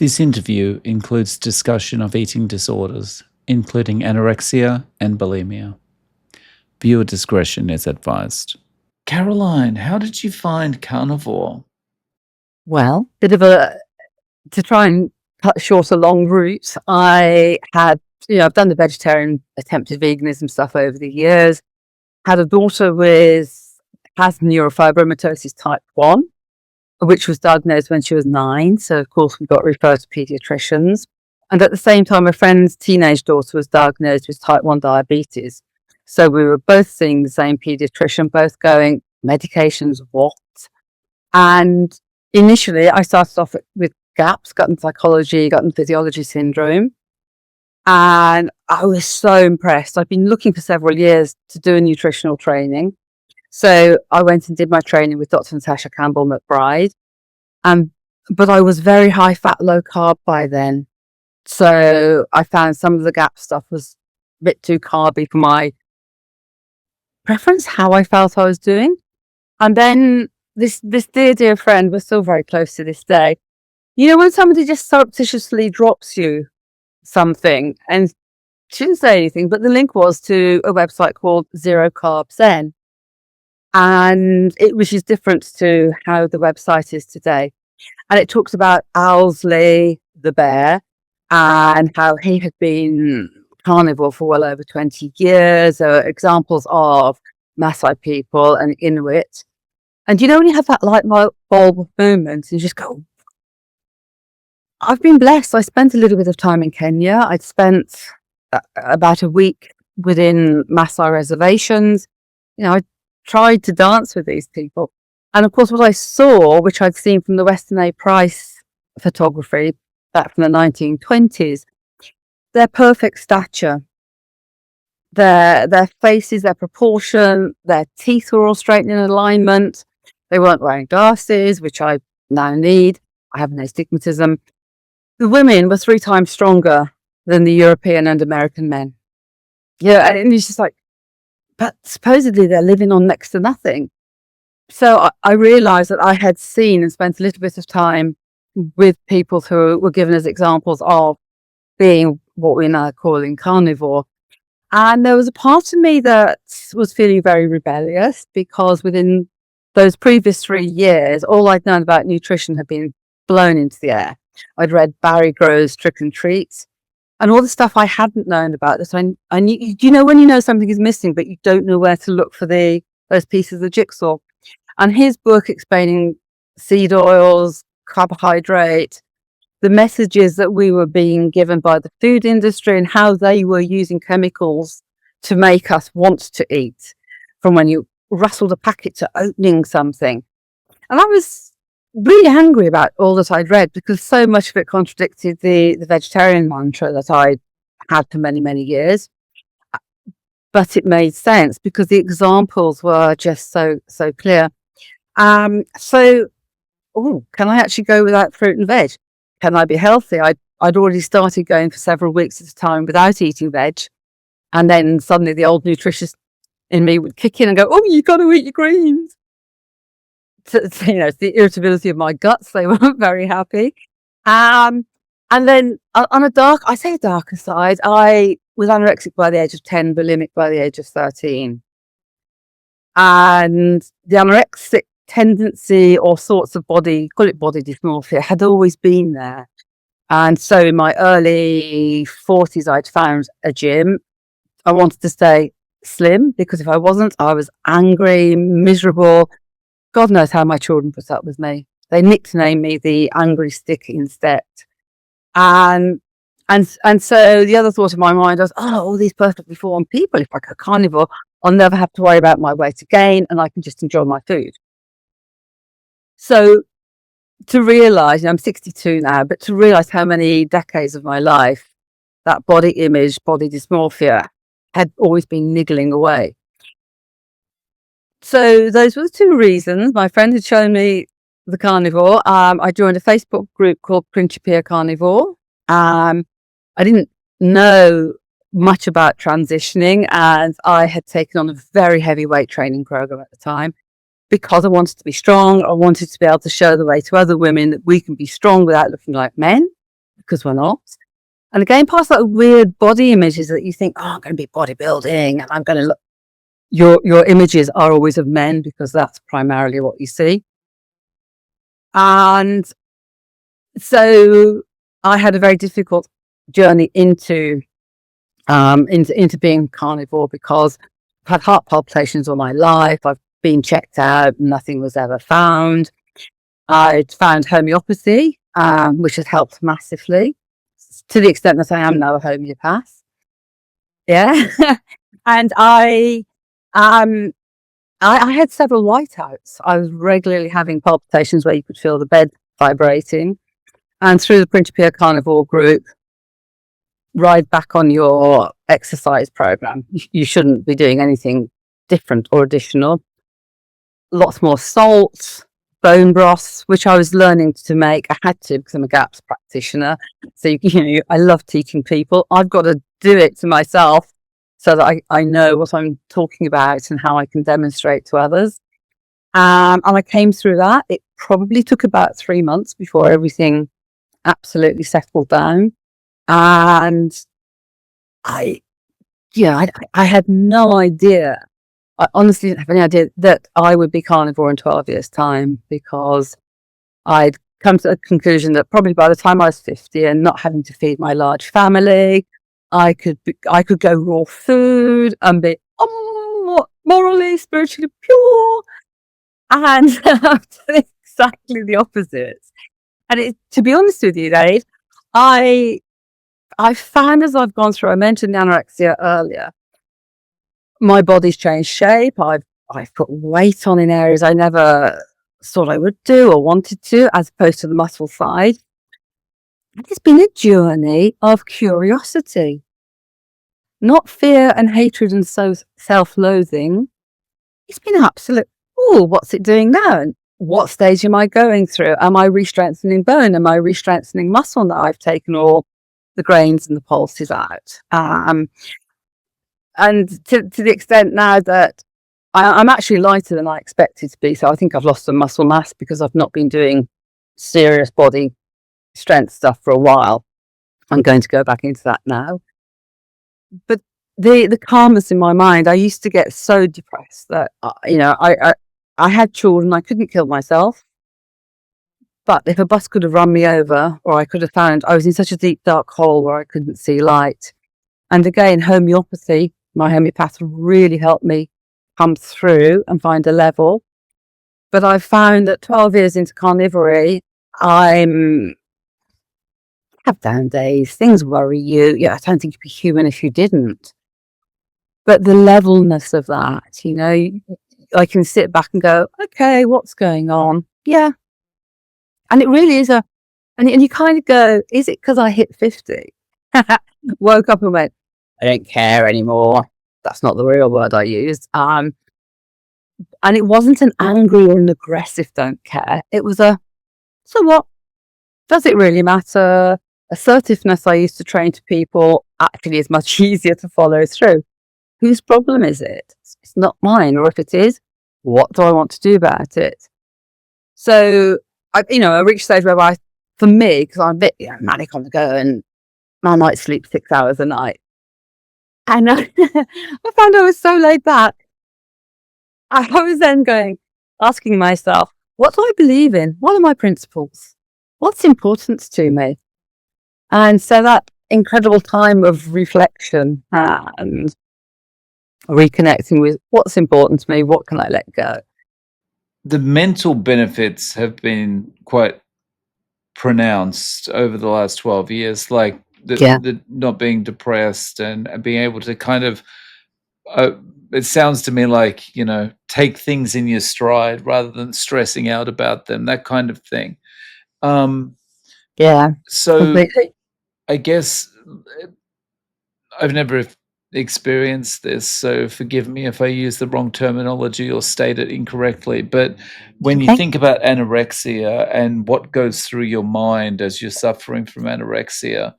This interview includes discussion of eating disorders, including anorexia and bulimia. Viewer discretion is advised. Caroline, how did you find carnivore? Well, to try and cut short a long route, I've done the vegetarian attempted veganism stuff over the years. Had a daughter has neurofibromatosis type 1, which was diagnosed when she was 9. So, of course, we got referred to pediatricians. And at the same time, a friend's teenage daughter was diagnosed with type 1 diabetes. So we were both seeing the same pediatrician, both going, medications, what? And initially, I started off with GAPS, gut and psychology, gut and physiology syndrome. And I was so impressed. I've been looking for several years to do a nutritional training. So I went and did my training with Dr. Natasha Campbell McBride. But I was very high fat, low carb by then. So I found some of the GAPS stuff was a bit too carby for my preference, how I felt I was doing. And then this dear friend, we're still very close to this day. You know, when somebody just surreptitiously drops you something, and she didn't say anything, but the link was to a website called Zero Carb Zen. And which is different to how the website is today. And it talks about Owsley, the bear, and how he had been carnivore for well over 20 years. There are examples of Maasai people and Inuit. And you know, when you have that light bulb moment, and you just go, I've been blessed. I spent a little bit of time in Kenya. I'd spent about a week within Maasai reservations. You know, I tried to dance with these people. And of course, what I saw, which I'd seen from the Weston A. Price photography back from the 1920s, their perfect stature, their faces, their proportion, their teeth were all straight in alignment. They weren't wearing glasses, which I now need. I have no astigmatism. The women were 3 times stronger than the European and American men. Yeah, and it's just like, but supposedly they're living on next to nothing. So I realized that I had seen and spent a little bit of time with people who were given as examples of being what we're now calling carnivore. And there was a part of me that was feeling very rebellious, because within those previous 3 years, all I'd known about nutrition had been blown into the air. I'd read Barry Grove's Trick and Treats, and all the stuff I hadn't known about that I knew. You know, when you know something is missing, but you don't know where to look for those pieces of the jigsaw. And his book explaining seed oils, carbohydrate, the messages that we were being given by the food industry and how they were using chemicals to make us want to eat, from when you rustled a packet to opening something. And I was really angry about all that I'd read, because so much of it contradicted the vegetarian mantra that I'd had for many, many years. But it made sense because the examples were just so clear. Can I actually go without fruit and veg? Can I be healthy? I'd already started going for several weeks at a time without eating veg. And then suddenly the old nutritionist in me would kick in and go, oh, you got to eat your greens. You know, the irritability of my guts, they weren't very happy. And then on a darker side, I was anorexic by the age of 10, bulimic by the age of 13. And the anorexic tendency or sorts of body dysmorphia had always been there. And so in my early 40s, I'd found a gym. I wanted to stay slim, because if I wasn't, I was angry, miserable. God knows how my children put up with me. They nicknamed me the angry stick instead. And so the other thought in my mind was, all these perfectly formed people, if I go carnivore, I'll never have to worry about my weight again, and I can just enjoy my food. So to realize, I'm 62 now, but to realize how many decades of my life that body image, body dysmorphia had always been niggling away. So those were the 2 reasons. My friend had shown me the carnivore. I joined a Facebook group called Principia Carnivore. I didn't know much about transitioning, and I had taken on a very heavy weight training program at the time, because I wanted to be strong. I wanted to be able to show the way to other women that we can be strong without looking like men. because we're not. And again, past that weird body images that you think, oh, I'm going to be bodybuilding and I'm going to look. Your images are always of men because that's primarily what you see. And so I had a very difficult journey into being carnivore because I've had heart palpitations all my life. I've been checked out, nothing was ever found. I'd found homeopathy, which has helped massively to the extent that I am now a homeopath. Yeah. And I had several whiteouts. I was regularly having palpitations where you could feel the bed vibrating. And through the Principia Carnivore group, ride back on your exercise program. You shouldn't be doing anything different or additional. Lots more salt, bone broths, which I was learning to make. I had to because I'm a GAPS practitioner. So, I love teaching people. I've got to do it to myself so that I know what I'm talking about and how I can demonstrate to others. And I came through that. It probably took about 3 months before everything absolutely settled down. And I had no idea. I honestly didn't have any idea that I would be carnivore in 12 years' time, because I'd come to the conclusion that probably by the time I was 50 and not having to feed my large family, I could go raw food and be morally, spiritually pure. And I've done exactly the opposite. And to be honest with you, Dave, I found as I've gone through, I mentioned anorexia earlier, my body's changed shape. I've put weight on in areas I never thought I would do or wanted to, as opposed to the muscle side. And it's been a journey of curiosity, not fear and hatred and so self-loathing. It's been absolute, what's it doing now? And what stage am I going through? Am I re-strengthening bone? Am I re-strengthening muscle now I've taken all the grains and the pulses out? And to the extent now that I'm actually lighter than I expected to be. So I think I've lost some muscle mass because I've not been doing serious body strength stuff for a while. I'm going to go back into that now. But the calmness in my mind, I used to get so depressed that, I had children, I couldn't kill myself. But if a bus could have run me over, or I could have found, I was in such a deep, dark hole where I couldn't see light. And again, homeopathy, my homeopath really helped me come through and find a level. But I've found that 12 years into carnivory, I have down days, things worry you. Yeah, I don't think you'd be human if you didn't. But the levelness of that, I can sit back and go, okay, what's going on? Yeah. And it really is and you kind of go, is it because I hit 50? Woke up and went, I don't care anymore. That's not the real word I used. And it wasn't an angry or an aggressive don't care. It was so what? Does it really matter? Assertiveness I used to train to people actually is much easier to follow through. Whose problem is it? It's not mine. Or if it is, what do I want to do about it? So, I reached a stage where for me, because I'm a bit manic on the go and I might sleep 6 hours a night. And I found I was so laid back. I was then asking myself, what do I believe in? What are my principles? What's important to me? And so that incredible time of reflection and reconnecting with what's important to me, what can I let go? The mental benefits have been quite pronounced over the last 12 years, like the not being depressed and being able to kind of, it sounds to me like, take things in your stride rather than stressing out about them, that kind of thing. So Completely. I guess I've never experienced this, so forgive me if I use the wrong terminology or state it incorrectly. But when you think about anorexia and what goes through your mind as you're suffering from anorexia,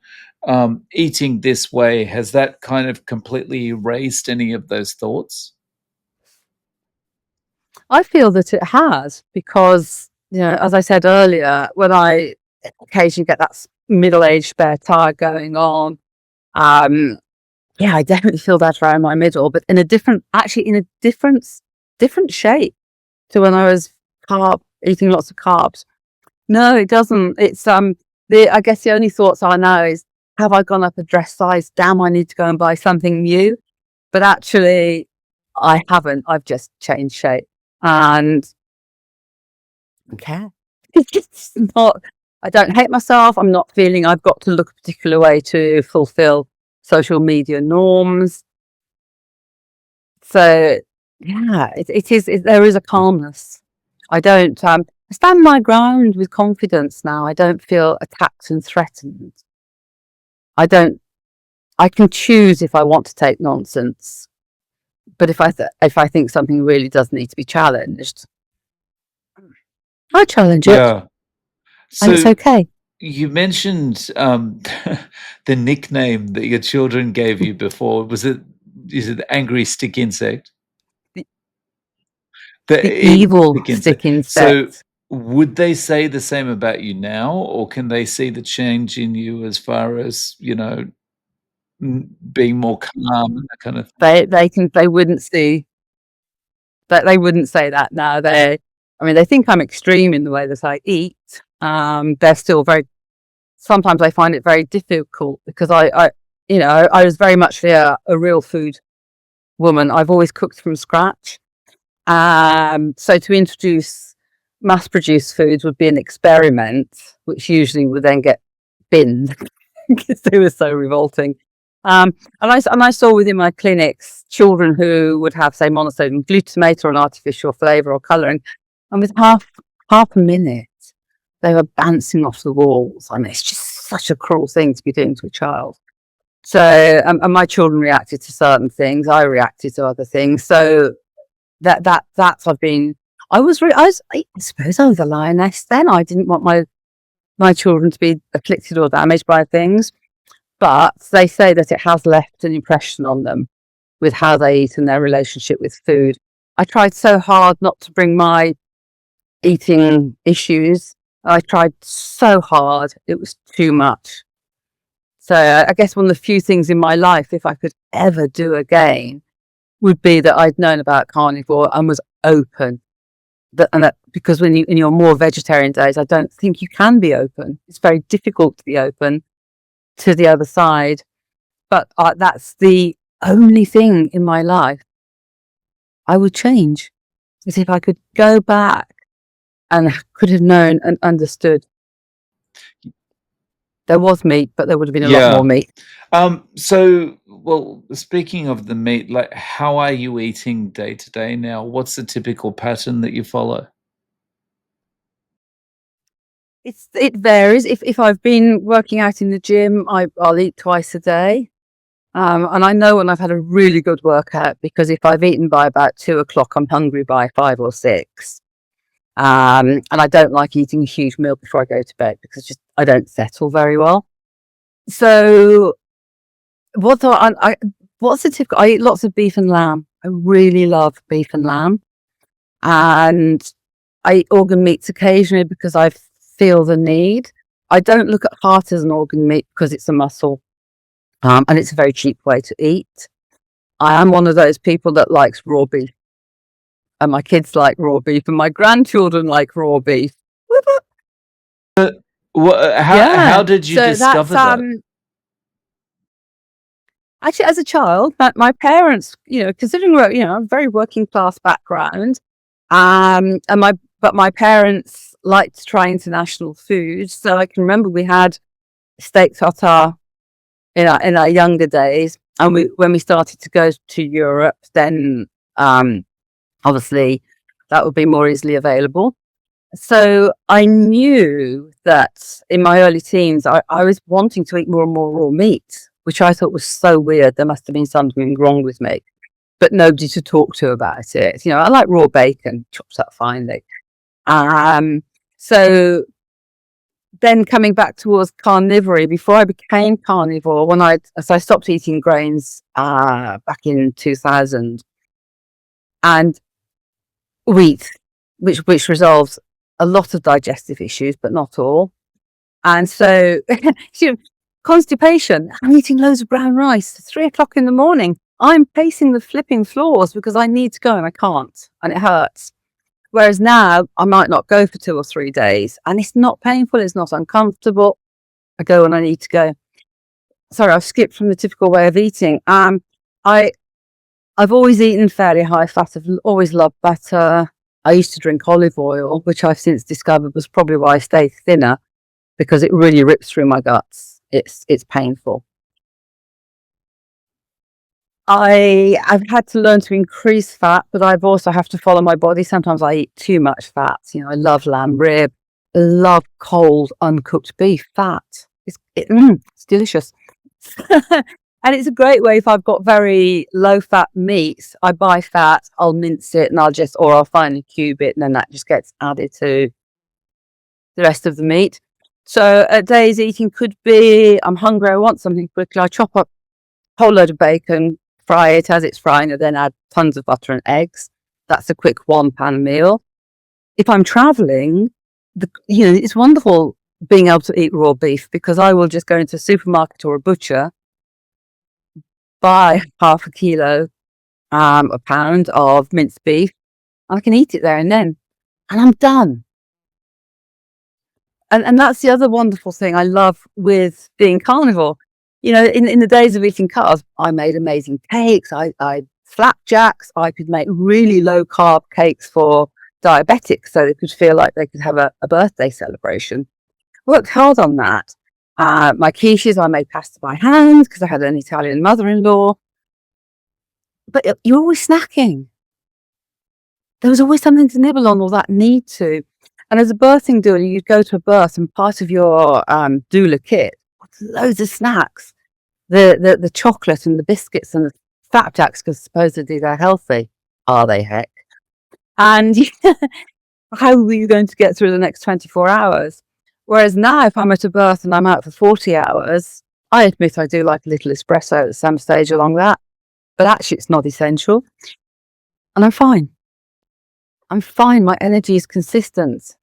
eating this way, has that kind of completely erased any of those thoughts? I feel that it has, because, as I said earlier, when I occasionally get that middle-aged spare tire going on. Yeah, I definitely feel that around my middle, but in a different, actually in a different shape to when I was eating lots of carbs. No, it doesn't. It's I guess the only thoughts I know is, have I gone up a dress size? Damn, I need to go and buy something new. But actually, I haven't. I've just changed shape, and I don't care. It's not. I don't hate myself. I'm not feeling I've got to look a particular way to fulfill social media norms. So yeah, it is. There is a calmness. I don't. I stand my ground with confidence now. I don't feel attacked and threatened. I don't. I can choose if I want to take nonsense, but if I think something really does need to be challenged, I challenge it, Yeah. and it's So okay. you mentioned the nickname that your children gave you before. Is it the angry stick insect? The, the The evil evil stick stick insect. So insect. would they say the same about you now, or can they see the change in you as far as, being more calm and that kind of thing? They wouldn't see that. They wouldn't say that now. I mean, they think I'm extreme in the way that I eat. They're still very. Sometimes I find it very difficult because I was very much a real food woman. I've always cooked from scratch. So to introduce mass-produced foods would be an experiment, which usually would then get binned because they were so revolting. And I saw within my clinics children who would have, say, monosodium glutamate or an artificial flavour or colouring, and with half a minute, they were bouncing off the walls. I mean, it's just such a cruel thing to be doing to a child. So, and my children reacted to certain things. I reacted to other things. So that's I've been. I suppose I was a lioness then. I didn't want my children to be afflicted or damaged by things, but they say that it has left an impression on them with how they eat and their relationship with food. I tried so hard not to bring my eating issues. I tried so hard; it was too much. So I guess one of the few things in my life, if I could ever do again, would be that I'd known about carnivore and was open. That because when in your more vegetarian days, I don't think you can be open. It's very difficult to be open to the other side. But that's the only thing in my life I would change. Is if I could go back and could have known and understood there was meat, but there would have been a lot more Yeah. meat. Well, speaking of the meat, like, how are you eating day to day now? What's the typical pattern that you follow? It varies. If I've been working out in the gym, I'll eat twice a day. And I know when I've had a really good workout because if I've eaten by about 2 o'clock, I'm hungry by 5 or 6. And I don't like eating a huge meal before I go to bed because I don't settle very well. So what's the typical? I eat lots of beef and lamb. I really love beef and lamb, and I eat organ meats occasionally because I feel the need. I don't look at heart as an organ meat because it's a muscle, and it's a very cheap way to eat. I am one of those people that likes raw beef, and my kids like raw beef, and my grandchildren like raw beef. How Yeah, did you so that's discover that? actually as a child. My parents, considering we're a very working class background, and my parents liked to try international foods. So I can remember we had steak tartare in our younger days, and when we started to go to Europe, then obviously that would be more easily available. So I knew that in my early teens, I was wanting to eat more and more raw meat, which I thought was so weird. There must have been something wrong with me, but nobody to talk to about it. I like raw bacon, chopped up finely. Um, so then coming back towards carnivory, before I became carnivore, so I stopped eating grains back in 2000, and wheat, which resolves a lot of digestive issues, but not all. And so, constipation, I'm eating loads of brown rice at 3 o'clock in the morning. I'm pacing the flipping floors because I need to go and I can't, and it hurts. Whereas now I might not go for 2 or 3 days and it's not painful, it's not uncomfortable. I go when I need to go. Sorry, I've skipped from the typical way of eating. I've always eaten fairly high fat. I've always loved butter. I used to drink olive oil, which I've since discovered was probably why I stay thinner, because it really rips through my guts. It's painful. I've had to learn to increase fat, but I've also have to follow my body. Sometimes I eat too much fat. I love lamb rib, I love cold uncooked beef fat. It's delicious. And it's a great way if I've got very low fat meats, I buy fat, I'll mince it and I'll finely cube it, and then that just gets added to the rest of the meat. So a day's eating could be, I'm hungry, I want something quickly, I chop up a whole load of bacon, fry it as it's frying, and then add tons of butter and eggs. That's a quick 1-pan meal. If I'm traveling, it's wonderful being able to eat raw beef, because I will just go into a supermarket or a butcher, buy half a kilo, a pound of minced beef, and I can eat it there and then, and I'm done. And that's the other wonderful thing I love with being carnivore. In the days of eating carbs, I made amazing cakes. I flapjacks. I could make really low carb cakes for diabetics, so they could feel like they could have a birthday celebration. Worked hard on that. My quiches, I made pasta by hand because I had an Italian mother-in-law. But you're always snacking. There was always something to nibble on, or that need to. And as a birthing doula, you'd go to a birth, and part of your doula kit was loads of snacks. The chocolate and the biscuits and the flapjacks, because supposedly they're healthy. Are they, heck? And how were you going to get through the next 24 hours? Whereas now, if I'm at a birth and I'm out for 40 hours, I admit I do like a little espresso at some stage along that, but actually it's not essential. And I'm fine. My energy is consistent.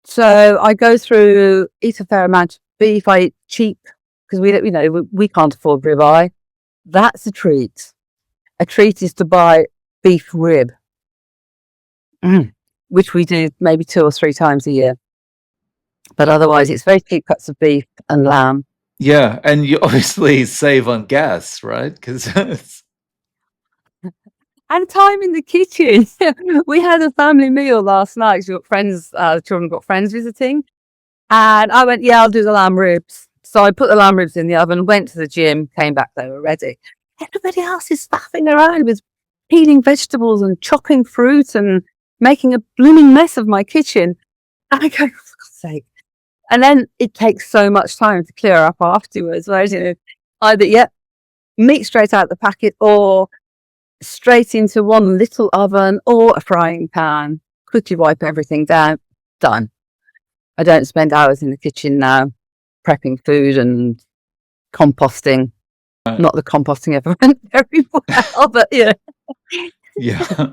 So I go through, eat a fair amount of beef. I eat cheap because we can't afford ribeye. That's a treat. A treat is to buy beef rib, which we do maybe 2 or 3 times a year. But otherwise, it's very cheap cuts of beef and lamb. Yeah, and you obviously save on gas, right? Because And time in the kitchen. We had a family meal last night. The children got friends visiting. And I went, yeah, I'll do the lamb ribs. So I put the lamb ribs in the oven, went to the gym, came back, they were ready. Everybody else is faffing around with peeling vegetables and chopping fruit and making a blooming mess of my kitchen. And I go, for God's sake. And then it takes so much time to clear up afterwards. Whereas, either, meat straight out the packet, or straight into one little oven or a frying pan, quickly wipe everything down, done. I don't spend hours in the kitchen now prepping food and composting. Not the composting ever went very well, but yeah. yeah.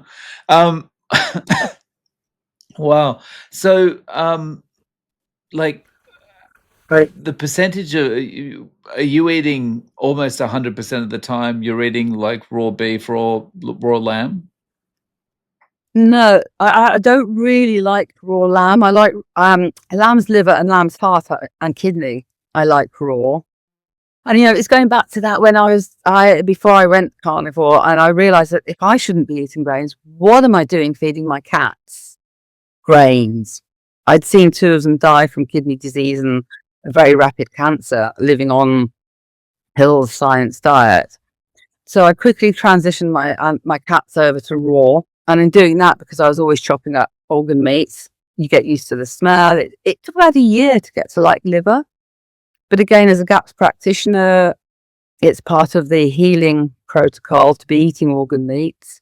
Wow. So, like, Right. the percentage of are you eating almost 100% of the time? You're eating like raw beef, raw lamb. No, I don't really like raw lamb. I like lamb's liver and lamb's heart and kidney. I like raw. And it's going back to that when before I went carnivore, and I realized that if I shouldn't be eating grains, what am I doing feeding my cats grains? I'd seen 2 of them die from kidney disease and a very rapid cancer living on Hill's Science diet. So I quickly transitioned my cats over to raw. And in doing that, because I was always chopping up organ meats, you get used to the smell. It took about a year to get to like liver. But again, as a GAPS practitioner, it's part of the healing protocol to be eating organ meats.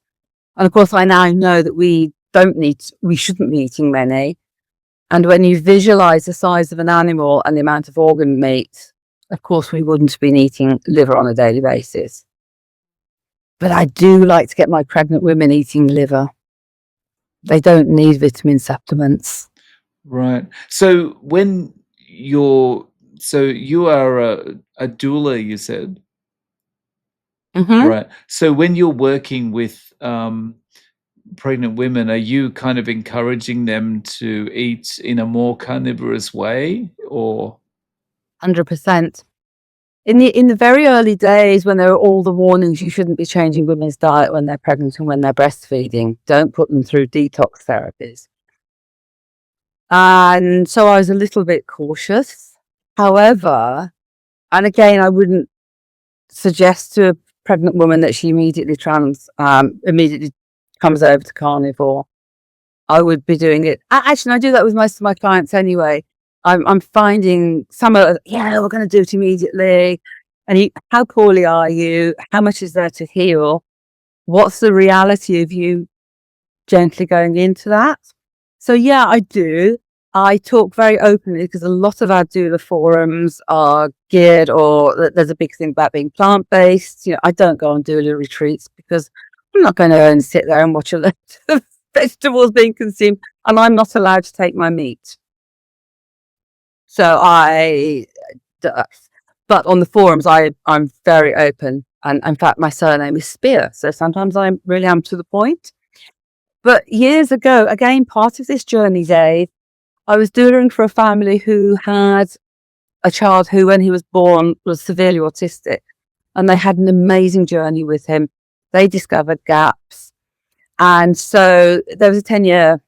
And of course, I now know that we shouldn't be eating many. And when you visualize the size of an animal and the amount of organ meat, of course, we wouldn't have been eating liver on a daily basis. But I do like to get my pregnant women eating liver. They don't need vitamin supplements. Right. So when you're so you are a doula, you said, Hmm. right? So when you're working with pregnant women, are you kind of encouraging them to eat in a more carnivorous way, or? 100%. In the very early days, when there are all the warnings, you shouldn't be changing women's diet when they're pregnant and when they're breastfeeding. Don't put them through detox therapies. And so I was a little bit cautious. However, and again, I wouldn't suggest to a pregnant woman that she immediately comes over to carnivore. I would be doing it. Actually, I do that with most of my clients anyway. I'm finding some are, yeah, we're going to do it immediately. And how poorly are you? How much is there to heal? What's the reality of you gently going into that? So yeah, I do. I talk very openly because a lot of our doula forums are geared, or there's a big thing about being plant-based. I don't go on doula retreats because I'm not going to go and sit there and watch a lot of vegetables being consumed, and I'm not allowed to take my meat. So but on the forums, I'm very open. And in fact, my surname is Spear. So sometimes I really am to the point. But years ago, again, part of this journey, Dave, I was doulaing for a family who had a child who, when he was born, was severely autistic. And they had an amazing journey with him. They discovered gaps. And so there was a 10-year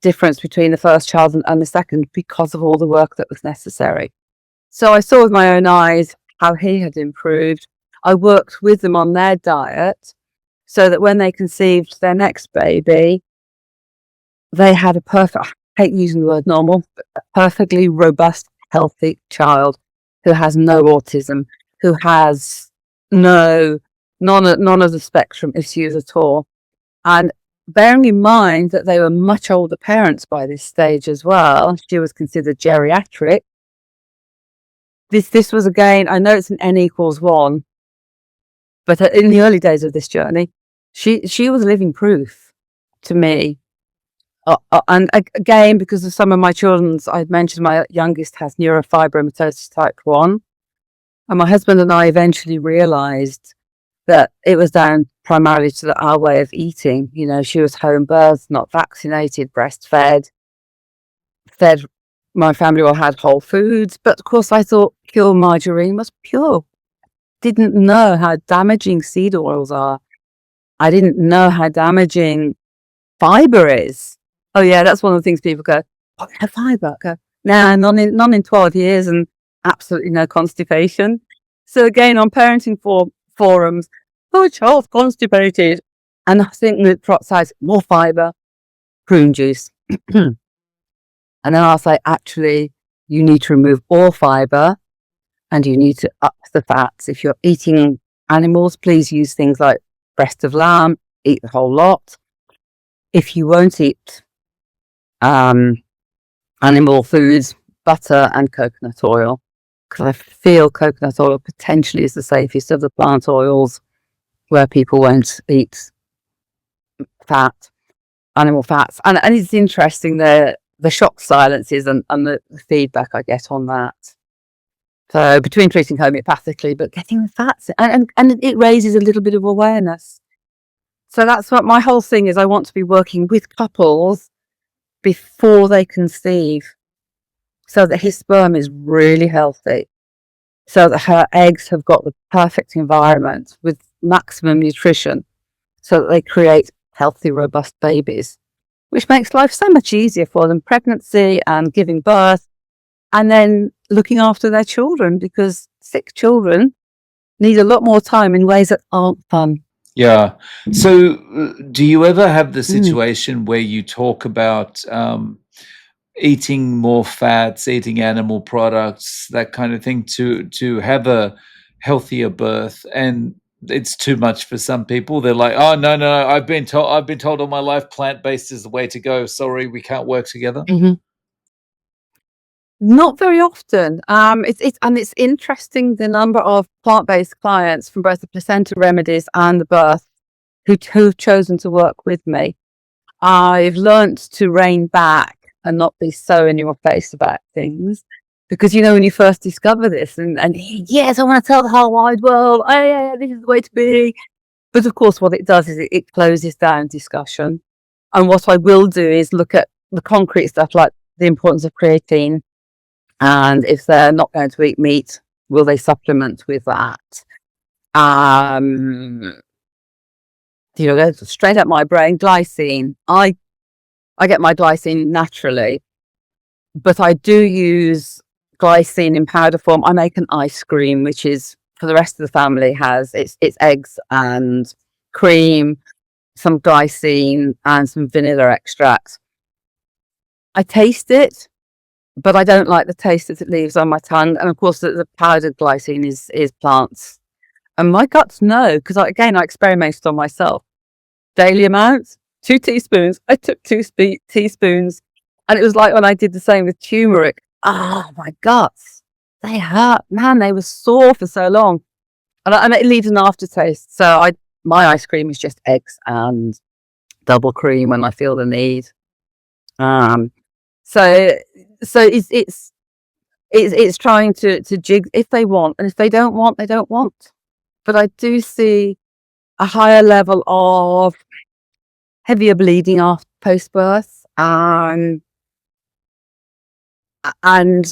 difference between the first child and the second because of all the work that was necessary. So I saw with my own eyes how he had improved. I worked with them on their diet so that when they conceived their next baby, they had I hate using the word normal, but a perfectly robust, healthy child who has no autism, who has none of the spectrum issues at all. And bearing in mind that they were much older parents by this stage as well, she was considered geriatric. This was, again, I know it's an N equals 1, but in the early days of this journey, she was living proof to me. And again, because of some of my children's, I'd mentioned my youngest has neurofibromatosis type 1. And my husband and I eventually realized that it was down primarily to our way of eating. She was home birthed, not vaccinated, breastfed, fed. My family all had whole foods. But of course, I thought pure margarine was pure. Didn't know how damaging seed oils are. I didn't know how damaging fiber is. Oh yeah, that's one of the things people go, "What kind of fiber?" I go, nah, none in 12 years, and absolutely no constipation. So again, on parenting forums, oh, child's constipated, and I think the trot size more fiber, prune juice, and then I'll say, actually, you need to remove all fiber, and you need to up the fats. If you're eating animals, please use things like breast of lamb, eat the whole lot. If you won't eat animal foods, butter and coconut oil, because I feel coconut oil potentially is the safest of the plant oils where people won't eat animal fats. And it's interesting the shock silences and the feedback I get on that. So between treating homeopathically, but getting the fats, and it raises a little bit of awareness. So that's what my whole thing is. I want to be working with couples before they conceive, so that his sperm is really healthy, so that her eggs have got the perfect environment with maximum nutrition, so that they create healthy, robust babies, which makes life so much easier for them, pregnancy and giving birth, and then looking after their children, because sick children need a lot more time in ways that aren't fun. Yeah. So, do you ever have the Mm. situation where you talk about eating more fats, eating animal products, that kind of thing, to have a healthier birth, and it's too much for some people? They're like, "Oh no, no, I've been told all my life plant based is the way to go. Sorry, we can't work together." Mm-hmm. Not very often. It's interesting the number of plant-based clients from both the placenta remedies and the birth who've chosen to work with me. I've learnt to rein back and not be so in your face about things. Because, when you first discover this and yes, I want to tell the whole wide world, oh, yeah, this is the way to be. But of course, what it does is it closes down discussion. And what I will do is look at the concrete stuff like the importance of creatine. And if they're not going to eat meat, will they supplement with that? Go straight up my brain, glycine. I get my glycine naturally, but I do use glycine in powder form. I make an ice cream, which is for the rest of the family has it's eggs and cream, some glycine and some vanilla extracts. I taste it, but I don't like the taste that it leaves on my tongue. And of course, the powdered glycine is plants. And my guts know, because I experimented on myself. Daily amounts, 2 teaspoons. I took 2 teaspoons. And it was like when I did the same with turmeric. Oh, my guts. They hurt. Man, they were sore for so long. And it leaves an aftertaste. So my ice cream is just eggs and double cream when I feel the need. So it's trying to jig if they want, and if they don't want, they don't want. But I do see a higher level of heavier bleeding after post-birth, and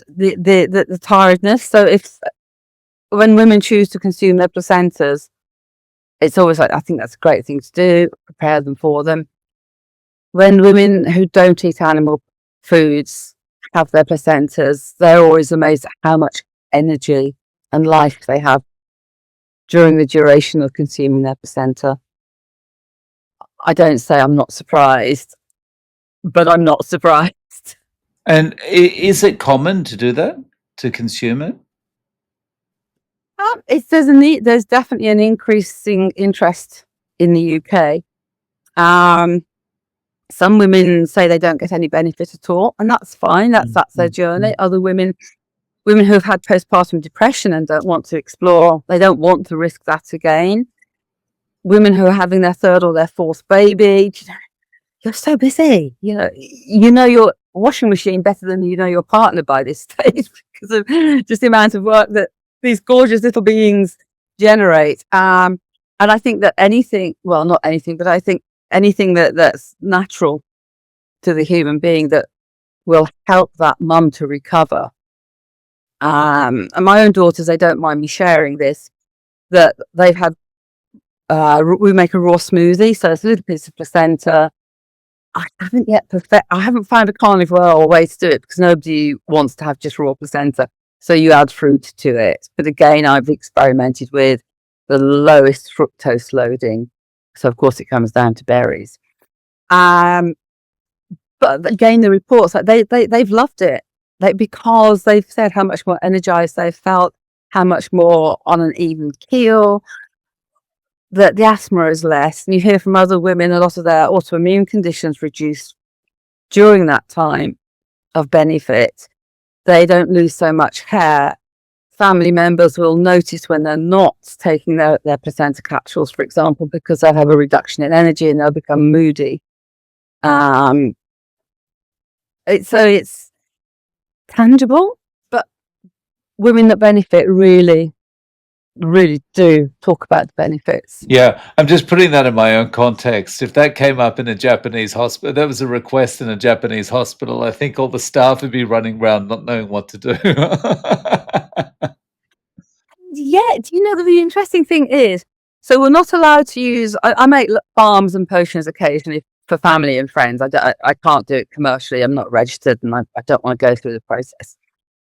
the tiredness. So when women choose to consume their placentas, it's always like, I think that's a great thing to do, prepare them for them. When women who don't eat animal foods have their placentas, they're always amazed at how much energy and life they have during the duration of consuming their placenta. I don't say I'm not surprised, but I'm not surprised. And is it common to do that, to consume it? There's definitely an increasing interest in the UK. Some women say they don't get any benefit at all, and that's fine. That's their journey. Other women who have had postpartum depression and don't want to explore, they don't want to risk that again. Women who are having their third or their fourth baby, you're so busy. You know your washing machine better than you know your partner by this stage because of just the amount of work that these gorgeous little beings generate. And I think that not anything, but I think anything that's natural to the human being that will help that mum to recover. And my own daughters, they don't mind me sharing this, that they've had, we make a raw smoothie. So it's a little piece of placenta. I haven't found a carnivore way to do it because nobody wants to have just raw placenta. So you add fruit to it. But again, I've experimented with the lowest fructose loading. So of course it comes down to berries. But again, the reports, they've loved it. Because they've said how much more energized they've felt, how much more on an even keel, that the asthma is less. And you hear from other women, a lot of their autoimmune conditions reduce during that time of benefit. They don't lose so much hair. Family members will notice when they're not taking their placenta capsules, for example, because they'll have a reduction in energy and they'll become moody. It's tangible, but women that benefit really do talk about the benefits. Yeah, I'm just putting that in my own context. If that came up in a Japanese hospital, that was a request in a Japanese hospital, I think all the staff would be running around not knowing what to do. Yeah, do you know the really interesting thing is, so we're not allowed to use, I make balms and potions occasionally for family and friends. I can't do it commercially. I'm not registered and I don't want to go through the process.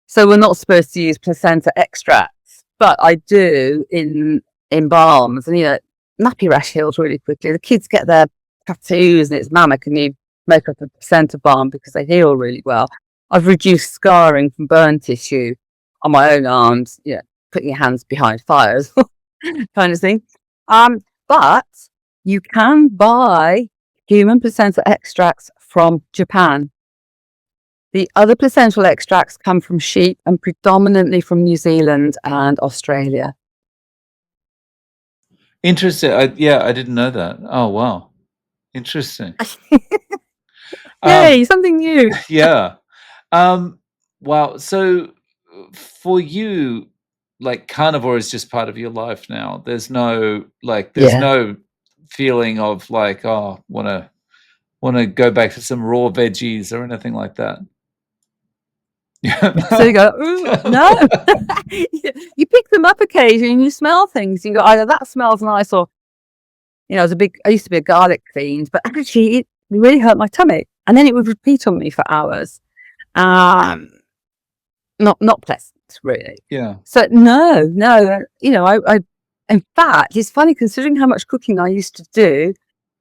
So we're not supposed to use placenta extracts, but I do in balms. And nappy rash heals really quickly. The kids get their tattoos and it's, Mama, can you make up a placenta balm because they heal really well. I've reduced scarring from burn tissue on my own arms, putting your hands behind fires kind of thing. But you can buy human placenta extracts from Japan. The other placental extracts come from sheep and predominantly from New Zealand and Australia. Interesting. I didn't know that. Oh, wow. Interesting. Yay, something new. Yeah. Wow. So for you, like carnivore is just part of your life now. There's Yeah. no feeling of like, oh, want to go back to some raw veggies or anything like that. So you go, "Ooh, no." You pick them up occasionally and you smell things. You go, either that smells nice or, I used to be a garlic fiend, but actually it really hurt my tummy. And then it would repeat on me for hours. Um, not pleasant, really. Yeah. So no, in fact, it's funny considering how much cooking I used to do.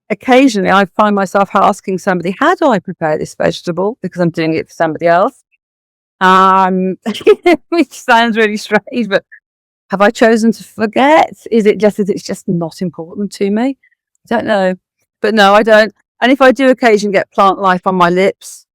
Occasionally, I find myself asking somebody, "How do I prepare this vegetable?" Because I'm doing it for somebody else. Which sounds really strange, but have I chosen to forget? Is it just that it's just not important to me? I don't know, but no, I don't. And if I do occasionally get plant life on my lips,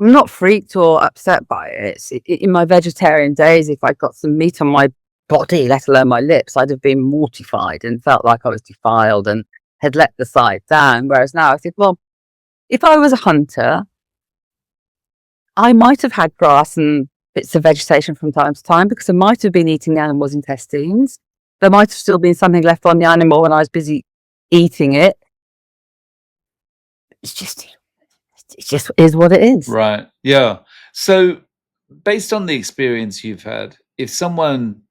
I'm not freaked or upset by it. In my vegetarian days, if I got some meat on my body, let alone my lips, I'd have been mortified and felt like I was defiled and had let the side down. Whereas now I think, well, if I was a hunter, I might have had grass and bits of vegetation from time to time because I might have been eating the animal's intestines. There might have still been something left on the animal when I was busy eating it. It's just, it just is what it is. Right. Yeah. So, based on the experience you've had, if someone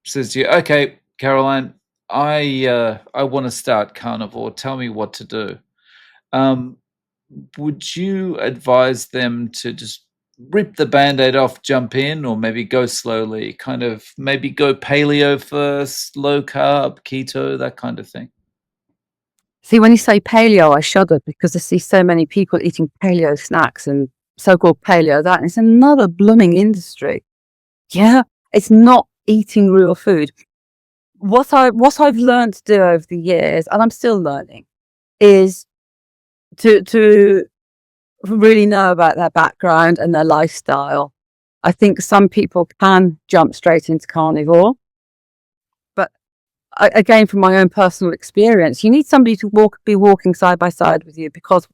says to you, "Okay, Caroline, I want to start carnivore. Tell me what to do." Um, would you advise them to just rip the band-aid off, jump in, or maybe go slowly, kind of maybe go paleo first, low carb, keto, that kind of thing? See, when you say paleo, I shudder because I see so many people eating paleo snacks and so-called paleo that, and it's another blooming industry. Yeah, it's not eating real food. What I've learned to do over the years, and I'm still learning, is to really know about their background and their lifestyle. I think some people can jump straight into carnivore, but again, from my own personal experience, you need somebody to be walking side by side with you, because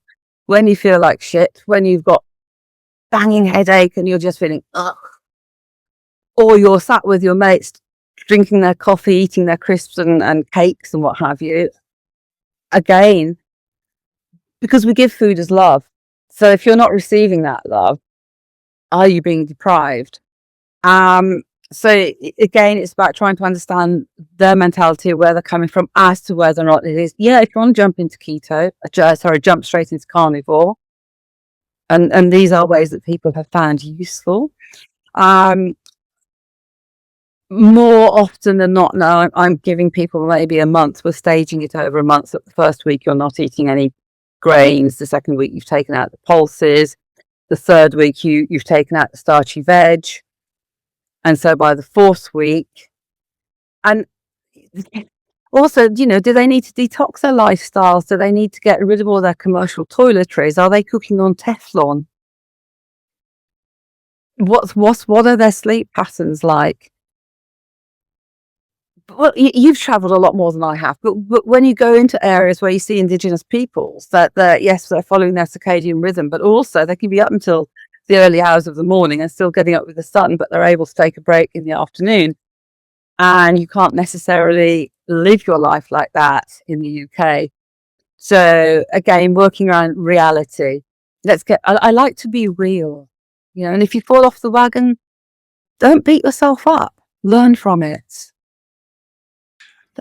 when you feel like shit, when you've got banging headache and you're just feeling ugh, or you're sat with your mates drinking their coffee, eating their crisps and cakes and what have you, again, because we give food as love. So if you're not receiving that love, are you being deprived? Um, so again, it's about trying to understand their mentality, where they're coming from, as to whether or not it is. Yeah, if you want to jump into keto, jump straight into carnivore, and these are ways that people have found useful. More often than not, now I'm giving people maybe a month. We're staging it over a month. So the first week you're not eating any grains. The second week you've taken out the pulses. The third week you've taken out the starchy veg. And so by the fourth week, and also, do they need to detox their lifestyles? Do they need to get rid of all their commercial toiletries? Are they cooking on Teflon? What are their sleep patterns like? Well, you've travelled a lot more than I have, but when you go into areas where you see Indigenous peoples, that they're following their circadian rhythm, but also they can be up until the early hours of the morning and still getting up with the sun, but they're able to take a break in the afternoon. And you can't necessarily live your life like that in the UK. So again, working around reality. I like to be real, and if you fall off the wagon, don't beat yourself up. Learn from it.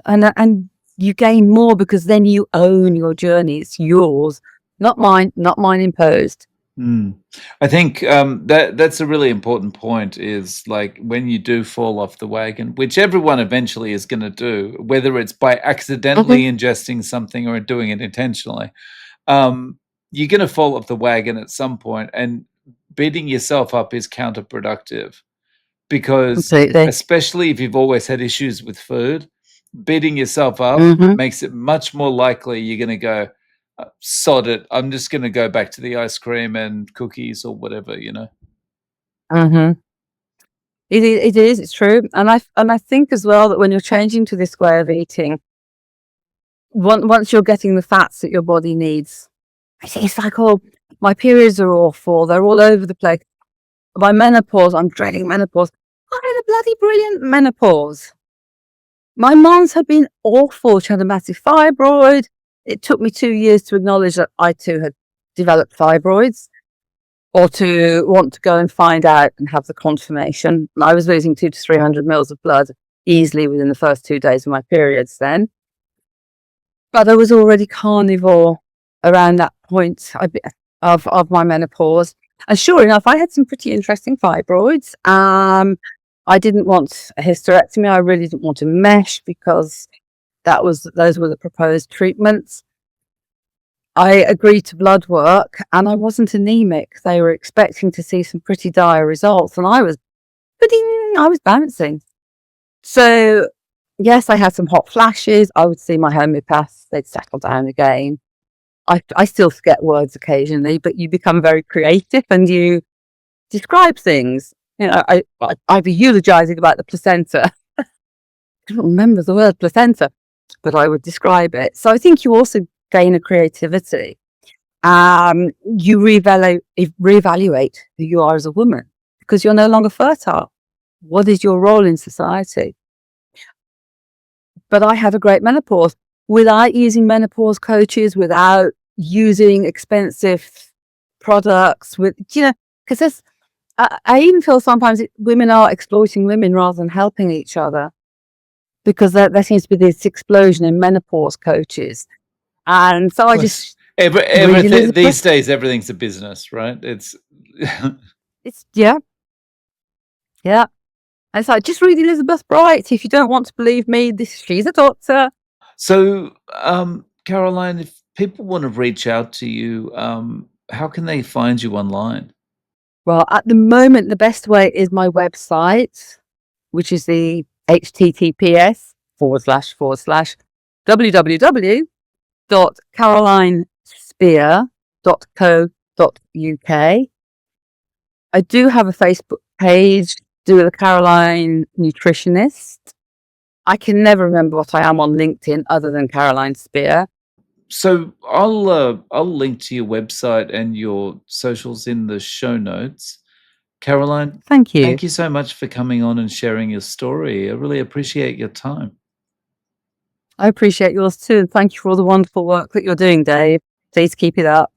And you gain more because then you own your journey. It's yours, not mine imposed. I think that's a really important point. Is like when you do fall off the wagon, which everyone eventually is going to do, whether it's by accidentally ingesting something or doing it intentionally, you're going to fall off the wagon at some point, and beating yourself up is counterproductive because, Completely. especially if you've always had issues with food, beating yourself up makes it much more likely you're going to go, sod it, I'm just going to go back to the ice cream and cookies or whatever. It is. It's true, and I think as well that when you're changing to this way of eating, once you're getting the fats that your body needs, it's like, oh, my periods are awful. They're all over the place. By menopause, I'm dreading menopause. I had a bloody brilliant menopause. My mum's had been awful. She had a massive fibroid. It took me 2 years to acknowledge that I too had developed fibroids, or to want to go and find out and have the confirmation. I was losing 200 to 300 mils of blood easily within the first 2 days of my periods then. But I was already carnivore around that point of my menopause. And sure enough, I had some pretty interesting fibroids. I didn't want a hysterectomy. I really didn't want a mesh because those were the proposed treatments. I agreed to blood work and I wasn't anemic. They were expecting to see some pretty dire results and I was bouncing. So yes, I had some hot flashes. I would see my homeopath. They'd settle down again. I still forget words occasionally, but you become very creative and you describe things. You know, I'd be eulogizing about the placenta. I don't remember the word placenta, but I would describe it. So I think you also gain a creativity. You reevaluate who you are as a woman because you're no longer fertile. What is your role in society? But I had a great menopause without using menopause coaches, without using expensive products, because I even feel sometimes women are exploiting women rather than helping each other, because there seems to be this explosion in menopause coaches. And so I just everything these days, everything's a business, right? It's yeah. And so just read Elizabeth Bright. If you don't want to believe me, she's a doctor. So, Caroline, if people want to reach out to you, how can they find you online? Well, at the moment, the best way is my website, which is the https://www.carolinespear.co.uk. I do have a Facebook page, do the Caroline Nutritionist. I can never remember what I am on LinkedIn other than Caroline Spear. So I'll link to your website and your socials in the show notes. Caroline, Thank you. thank you so much for coming on and sharing your story. I really appreciate your time. I appreciate yours too. And thank you for all the wonderful work that you're doing, Dave. Please keep it up.